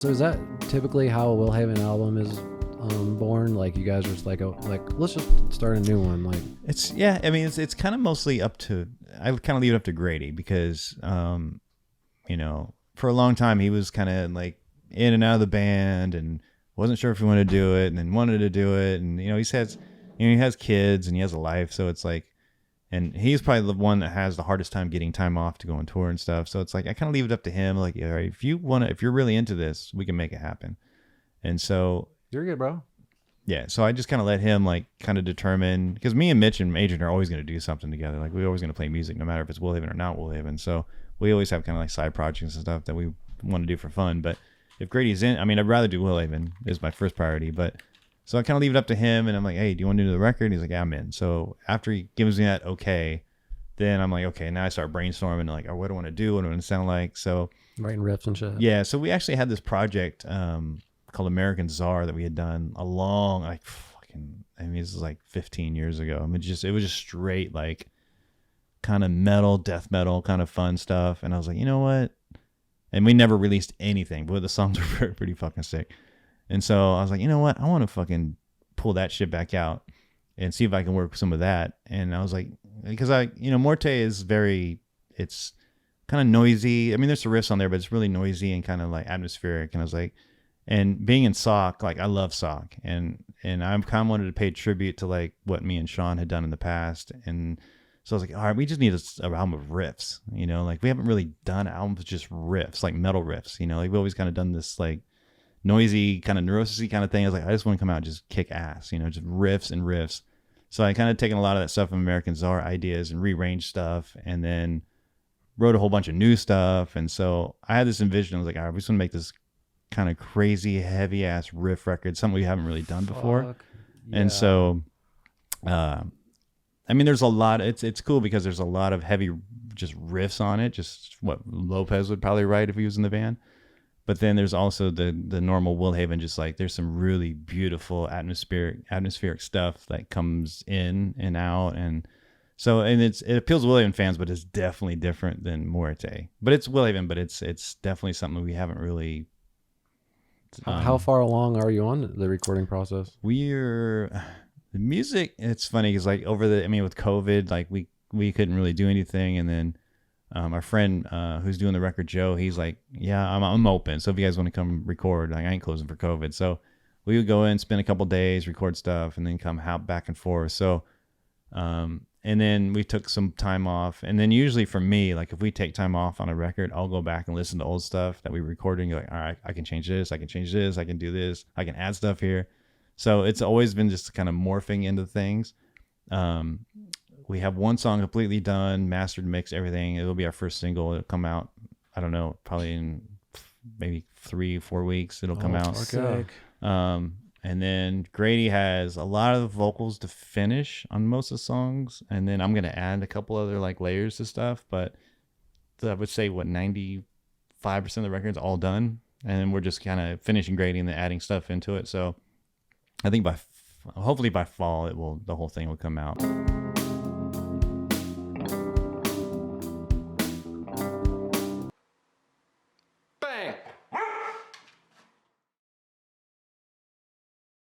So is that typically how a Will Haven album is born? Like you guys are just like, let's just start a new one. Like it's it's kind of mostly up to, I kind of leave it up to Grady because, for a long time he was kind of like in and out of the band and wasn't sure if he wanted to do it and then wanted to do it. And, he has kids and he has a life. So it's like, and he's probably the one that has the hardest time getting time off to go on tour and stuff. So it's like, I kind of leave it up to him. Like, all right, if you're really into this, we can make it happen. And so you're good, bro. Yeah. So I just kind of let him like kind of determine, because me and Mitch and Adrian are always going to do something together. Like we're always going to play music, no matter if it's Will Haven or not Will Haven. So we always have kind of like side projects and stuff that we want to do for fun. But if Grady's in, I'd rather do Will Haven is my first priority, but so I kind of leave it up to him, and I'm like, hey, do you want to do the record? And he's like, yeah, I'm in. So after he gives me that okay, then I'm like, okay, now I start brainstorming, like, oh, what do I want to do? What do I want to sound like? So writing riffs and shit. Yeah, so we actually had this project called American Czar that we had done a long, like, this is like 15 years ago. It was just straight, like, kind of metal, death metal, kind of fun stuff. And I was like, you know what? And we never released anything, but the songs were pretty fucking sick. And so I was like, you know what? I want to fucking pull that shit back out and see if I can work with some of that. And I was like, because Morte is it's kind of noisy. There's some riffs on there, but it's really noisy and kind of like atmospheric. And I was like, and being in Sock, like I love Sock, and I kind of wanted to pay tribute to like what me and Sean had done in the past. And so I was like, all right, we just need an album of riffs, like we haven't really done albums, just riffs, like metal riffs, like we've always kind of done this like noisy kind of neurosy kind of thing. I was like, I just want to come out and just kick ass, just riffs and riffs. So I kind of taken a lot of that stuff from American Czar ideas and rearranged stuff, and then wrote a whole bunch of new stuff. And so I had this envision. I was like, all right, we just want to make this kind of crazy, heavy ass riff record, something we haven't really done before. Yeah. And so, there's a lot. It's cool because there's a lot of heavy just riffs on it, just what Lopez would probably write if he was in the band. But then there's also the normal Will Haven, just like there's some really beautiful atmospheric stuff that comes in and out. And so, and it appeals to Will Haven fans, but it's definitely different than Morte. But it's Will Haven, but it's definitely something we haven't really. How far along are you on the recording process? The music, it's funny because like with COVID, like we couldn't really do anything. And then our friend who's doing the record, Joe, he's like, yeah, I'm open. So if you guys want to come record, like I ain't closing for COVID. So we would go in, spend a couple days, record stuff, and then come hop back and forth. So, and then we took some time off. And then usually for me, like if we take time off on a record, I'll go back and listen to old stuff that we recorded and go like, all right, I can change this, I can change this, I can do this, I can add stuff here. So it's always been just kind of morphing into things. We have one song completely done, mastered, mixed, everything. It'll be our first single. It'll come out, I don't know, probably in maybe 3-4 weeks. It'll come out. Sick. And then Grady has a lot of the vocals to finish on most of the songs. And then I'm going to add a couple other like layers to stuff. But I would say 95% of the record's all done. And then we're just kind of finishing Grady and then adding stuff into it. So I think hopefully by fall, the whole thing will come out.